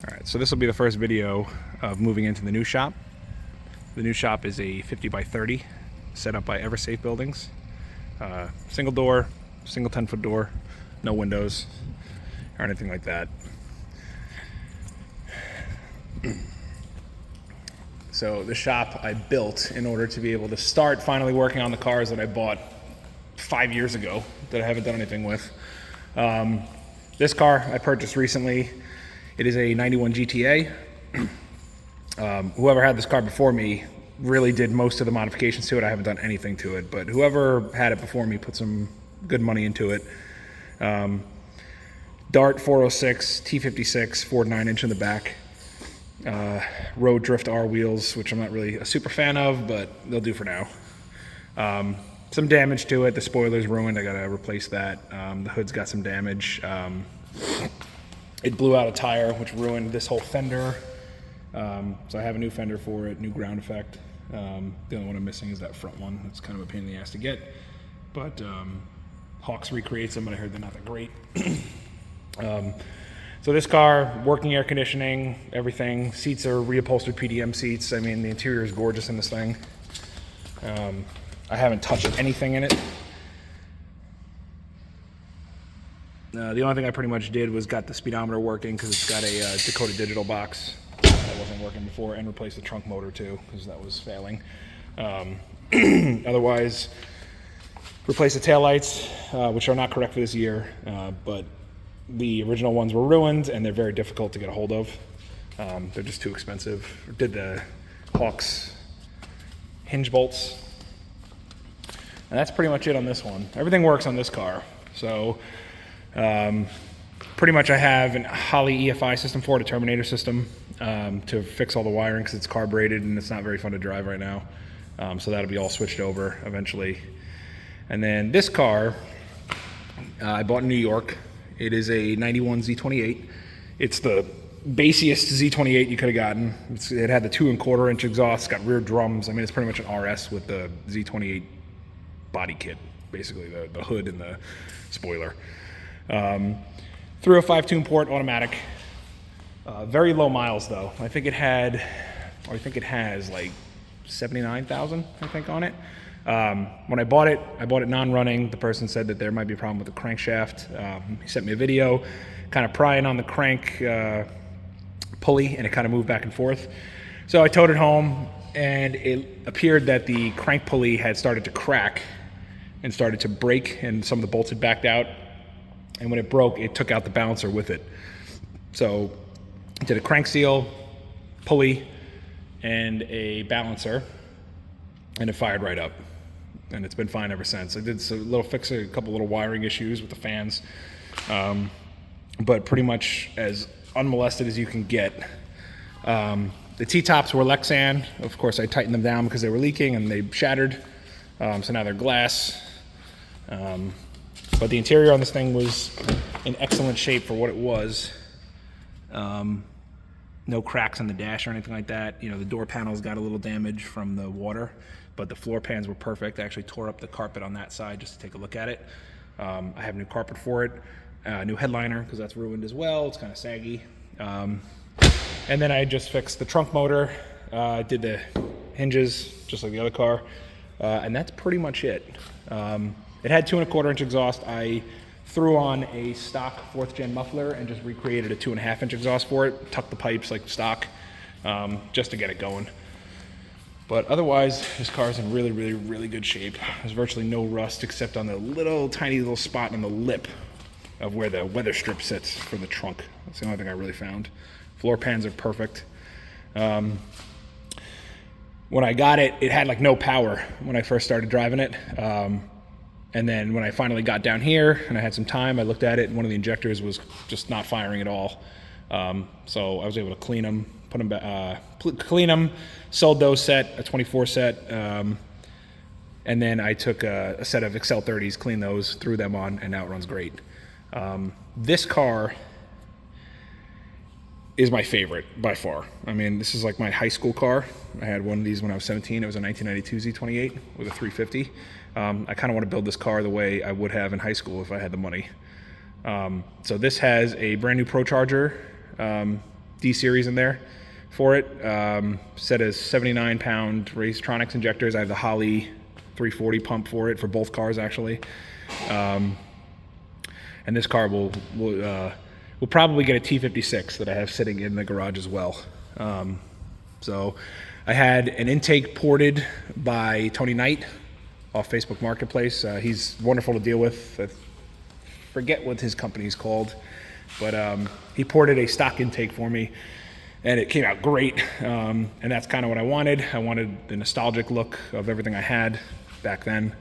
All right, so this will be the first video of moving into the new shop. The new shop is a 50 by 30 set up by Eversafe Buildings. Single door, single 10-foot door, no windows or anything like that. So the shop I built in order to be able to start finally working on the cars that I bought 5 years ago that I haven't done anything with. This car I purchased recently. It is a 91 GTA. Whoever had this car before me really did most of the modifications to it. I haven't done anything to it, but whoever had it before me put some good money into it. Dart 406, T56, Ford 9-inch in the back. Road Drift R wheels, which I'm not really a super fan of, but they'll do for now. Some damage to it. The spoiler's ruined. I gotta replace that. The hood's got some damage. It blew out a tire, which ruined this whole fender. So I have a new fender for it, new ground effect. The only one I'm missing is that front one. It's kind of a pain in the ass to get. But Hawks recreates them, but I heard they're not that great. So this car, working air conditioning, everything. Seats are reupholstered PDM seats. I mean, the interior is gorgeous in this thing. I haven't touched anything in it. The only thing I pretty much did was got the speedometer working because it's got a Dakota Digital box that wasn't working before, and replaced the trunk motor too because that was failing. Otherwise, replaced the taillights, which are not correct for this year, but the original ones were ruined and they're very difficult to get a hold of. They're just too expensive. Did the Hawks hinge bolts. And that's pretty much it on this one. Everything works on this car. So pretty much I have an Holley EFI system for it, a Terminator system, to fix all the wiring because it's carbureted and it's not very fun to drive right now. So that'll be all switched over eventually. And then this car I bought in New York. It is a 91 Z28. It's the basiest Z28 you could have gotten. It had the 2 1/4-inch exhaust, it's got rear drums. I mean, it's pretty much an RS with the Z28 body kit, basically the hood and the spoiler. 305 tune port automatic. Very low miles though. I think it has like 79,000 I think on it. When I bought it non-running. The person said that there might be a problem with the crankshaft. He sent me a video kind of prying on the crank pulley, and it kind of moved back and forth. So I towed it home, and it appeared that the crank pulley had started to crack and started to break, and some of the bolts had backed out. And when it broke, it took out the balancer with it. So I did a crank seal, pulley, and a balancer, and it fired right up. And it's been fine ever since. I did a couple little wiring issues with the fans, but pretty much as unmolested as you can get. The T-tops were Lexan. Of course, I tightened them down because they were leaking and they shattered. So now they're glass. But the interior on this thing was in excellent shape for what it was. No cracks on the dash or anything like that. You know, the door panels got a little damage from the water, but the floor pans were perfect. I actually tore up the carpet on that side just to take a look at it. I have new carpet for it, new headliner because that's ruined as well. It's kind of saggy. And then I just fixed the trunk motor, did the hinges just like the other car, and that's pretty much it. It had 2 1/4-inch exhaust. I threw on a stock 4th gen muffler and just recreated a 2 1/2-inch exhaust for it, tucked the pipes like stock, just to get it going. But otherwise, this car is in really, really, really good shape. There's virtually no rust except on the tiny little spot on the lip of where the weather strip sits for the trunk. That's the only thing I really found. Floor pans are perfect. When I got it, it had like no power when I first started driving it. And then when I finally got down here and I had some time, I looked at it and one of the injectors was just not firing at all. So I was able to clean them, sold those a 24 set. And then I took a set of Excel 30s, cleaned those, threw them on, and now it runs great. This car is my favorite by far. I mean, this is like my high school car. I had one of these when I was 17. It was a 1992 Z28 with a 350. I kind of want to build this car the way I would have in high school if I had the money. So this has a brand new Pro Charger D-Series in there for it. Set as 79-pound Racetronics injectors. I have the Holley 340 pump for it for both cars, actually. And this car will probably get a T56 that I have sitting in the garage as well. So I had an intake ported by Tony Knight off Facebook Marketplace. He's wonderful to deal with. I forget what his company's called, but he ported a stock intake for me, and it came out great. And that's kind of what I wanted. I wanted the nostalgic look of everything I had back then.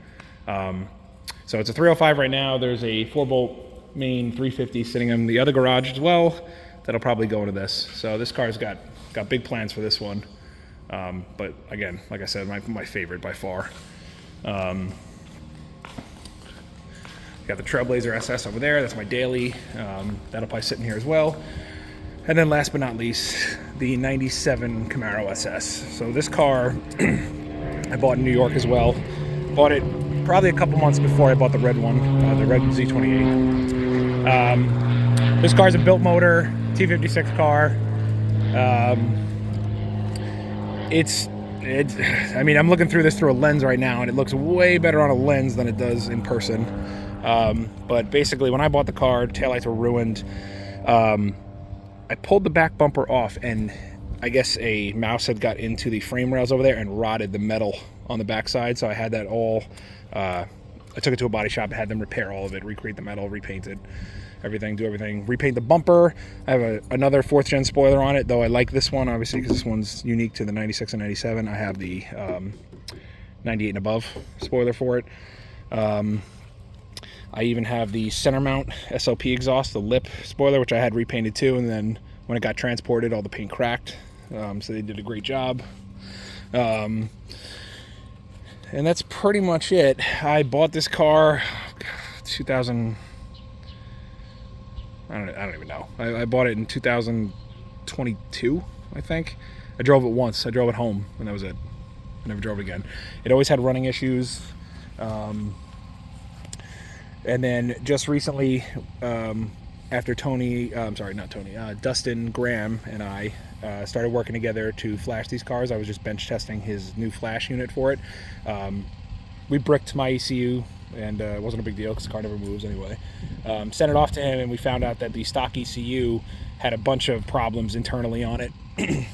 So it's a 305 right now. There's a 4-bolt main 350 sitting in the other garage as well. That'll probably go into this. So this car's got big plans for this one. But again, like I said, my favorite by far. Got the Trailblazer SS over there. That's my daily. That'll probably sit in here as well. And then last but not least, the 97 Camaro SS. So this car I bought in New York as well. Bought it probably a couple months before I bought the red one, the red Z28. This car's a built motor, T56 car. I mean, I'm looking through this through a lens right now, and it looks way better on a lens than it does in person. But basically, when I bought the car, taillights were ruined. I pulled the back bumper off, and I guess a mouse had got into the frame rails over there and rotted the metal on the backside. So I had that all, I took it to a body shop, had them repair all of it, recreate the metal, repaint it, do everything, repaint the bumper. I have another 4th gen spoiler on it, though I like this one, obviously, because this one's unique to the 96 and 97. I have the 98 and above spoiler for it. I even have the center mount SLP exhaust, the lip spoiler, which I had repainted too, and then when it got transported, all the paint cracked. So they did a great job. And that's pretty much it. I bought this car 2000, I don't even know. I bought it in 2022, I think. I drove it once. I drove it home, and that was it. I never drove it again. It always had running issues. And then just recently, after Dustin Graham and I started working together to flash these cars. I was just bench testing his new flash unit for it. We bricked my ECU, and it wasn't a big deal because the car never moves anyway. Sent it off to him, and we found out that the stock ECU had a bunch of problems internally on it,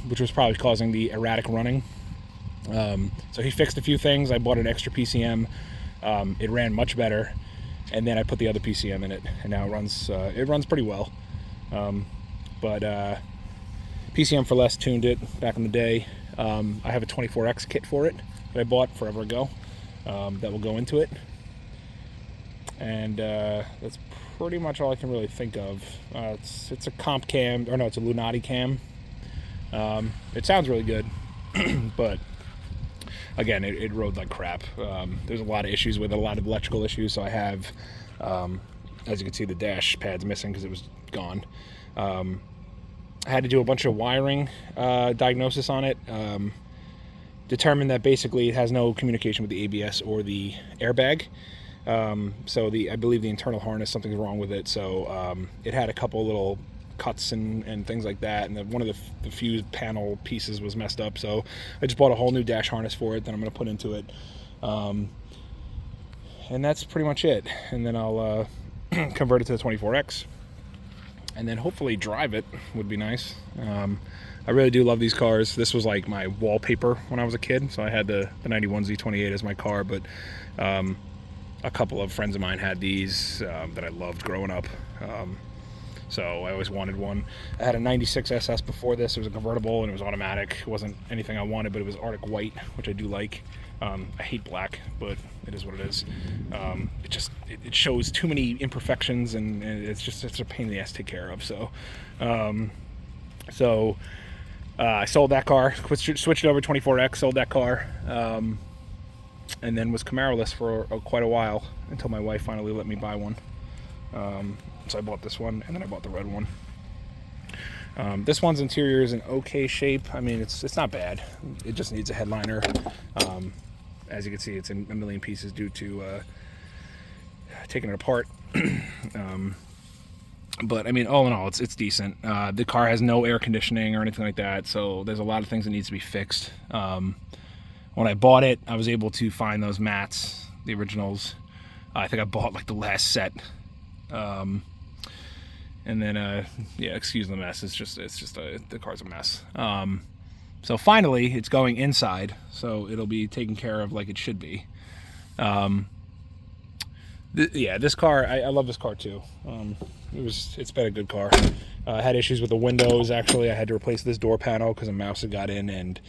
which was probably causing the erratic running. So he fixed a few things. I bought an extra PCM. It ran much better. And then I put the other PCM in it, and now it runs pretty well. But PCM for Less tuned it back in the day. I have a 24X kit for it that I bought forever ago that will go into it. And that's pretty much all I can really think of. It's a comp cam, or no, it's a Lunati cam. It sounds really good, but again, it rode like crap. There's a lot of issues with it, a lot of electrical issues. So I have, as you can see, the dash pad's missing because it was gone. I had to do a bunch of wiring diagnosis on it. Determined that basically it has no communication with the ABS or the airbag. So I believe the internal harness, something's wrong with it. So it had a couple little cuts and things like that, and one of the fuse panel pieces was messed up, so I just bought a whole new dash harness for it that I'm going to put into it, and that's pretty much it. And then I'll convert it to the 24X, and then hopefully drive it would be nice. I really do love these cars. This was like my wallpaper when I was a kid, so I had the 91 Z28 as my car, but a couple of friends of mine had these that I loved growing up. So I always wanted one. I had a 96 SS before this. It was a convertible and it was automatic. It wasn't anything I wanted, but it was Arctic white, which I do like. I hate black, but it is what it is. It shows too many imperfections, and it's a pain in the ass to take care of. So I sold that car, switched over 24X, sold that car, and then was Camaro-less for quite a while until my wife finally let me buy one. So I bought this one, and then I bought the red one. This one's interior is in okay shape. I mean, it's not bad. It just needs a headliner. As you can see, it's in a million pieces due to taking it apart. But I mean, all in all, it's decent. The car has no air conditioning or anything like that, so there's a lot of things that needs to be fixed. When I bought it, I was able to find those mats, the originals. I think I bought like the last set. And then, yeah, excuse the mess. The car's a mess. So finally, it's going inside, so it'll be taken care of like it should be. Yeah, this car, I love this car too. It's been a good car. I had issues with the windows. Actually, I had to replace this door panel because a mouse had got in and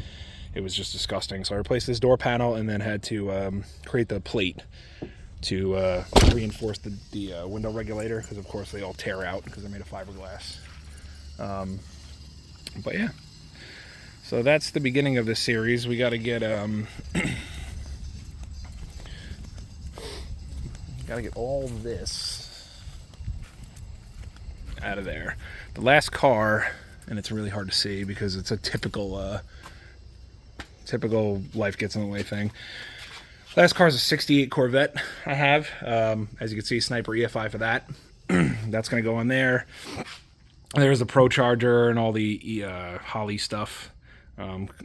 it was just disgusting. So I replaced this door panel and then had to create the plate to reinforce the window regulator, because of course they all tear out because they're made of fiberglass. But yeah, so that's the beginning of this series. We got to get all this out of there. The last car, and it's really hard to see because it's a typical life gets in the way thing. Last car is a 68 Corvette I have. As you can see, Sniper EFI for that. That's going to go on there. There's the Pro Charger and all the Holley stuff.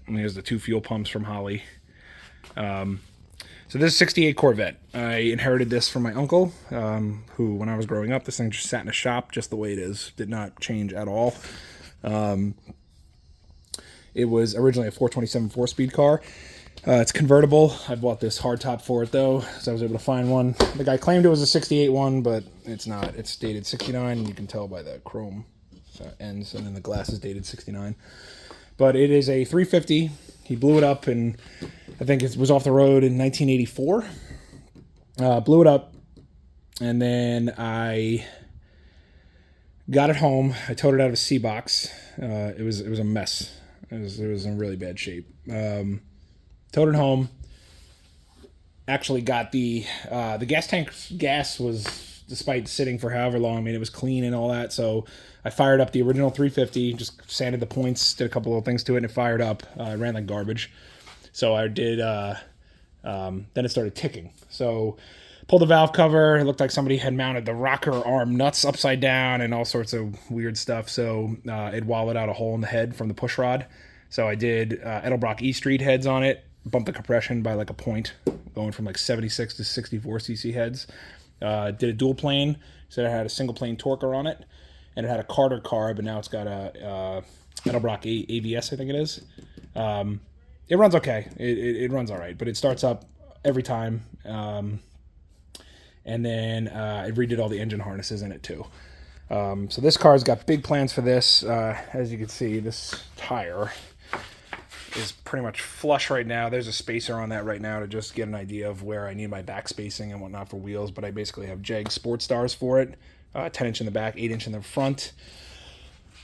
There's the 2 fuel pumps from Holley. So this is a 68 Corvette. I inherited this from my uncle, who, when I was growing up, this thing just sat in a shop just the way it is. Did not change at all. It was originally a 427 4-speed car. It's convertible. I bought this hardtop for it, though, so I was able to find one. The guy claimed it was a 68 one, but it's not. It's dated 69, and you can tell by the chrome ends, and then the glass is dated 69. But it is a 350. He blew it up, and I think it was off the road in 1984. Blew it up, and then I got it home. I towed it out of a C-box. It was a mess. It was in really bad shape. Towed it home. Actually got the gas tank. Gas was, despite sitting for however long, I mean, it was clean and all that. So I fired up the original 350, just sanded the points, did a couple of things to it, and it fired up. It ran like garbage. So I did, then it started ticking. So pulled the valve cover. It looked like somebody had mounted the rocker arm nuts upside down and all sorts of weird stuff. So it wallowed out a hole in the head from the push rod. So I did Edelbrock E Street heads on it, bumped the compression by like a point, going from like 76 to 64 cc heads. Did a dual plane, so it had a single plane torquer on it, and it had a Carter carb, but now it's got a Edelbrock AVS, I think it is. It runs okay. It runs all right, but it starts up every time. And then I redid all the engine harnesses in it too. So this car's got big plans for this. As you can see, this tire is pretty much flush right now. There's a spacer on that right now to just get an idea of where I need my back spacing and whatnot for wheels, but I basically have Jag Sport Stars for it. 10 inch in the back, 8 inch in the front.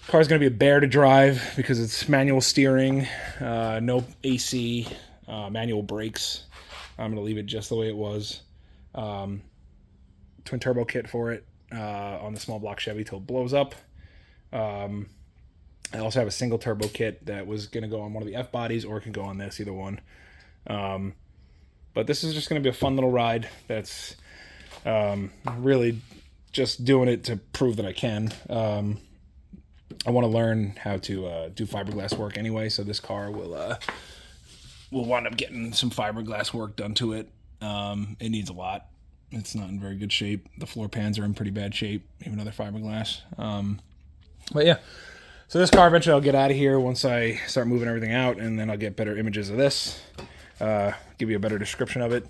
Car's going to be a bear to drive because it's manual steering, no AC, manual brakes. I'm going to leave it just the way it was. Twin turbo kit for it on the small block Chevy till it blows up. I also have a single turbo kit that was going to go on one of the F bodies, or it can go on this, either one. But this is just going to be a fun little ride. That's really just doing it to prove that I can. I want to learn how to do fiberglass work anyway, so this car will wind up getting some fiberglass work done to it. It needs a lot. It's not in very good shape. The floor pans are in pretty bad shape, even though they're fiberglass. But yeah, so this car eventually I'll get out of here once I start moving everything out, and then I'll get better images of this, give you a better description of it.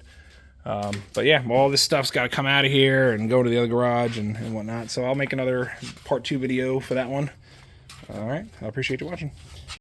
But yeah, all this stuff's got to come out of here and go to the other garage and whatnot. So I'll make another part 2 video for that one. All right, I appreciate you watching.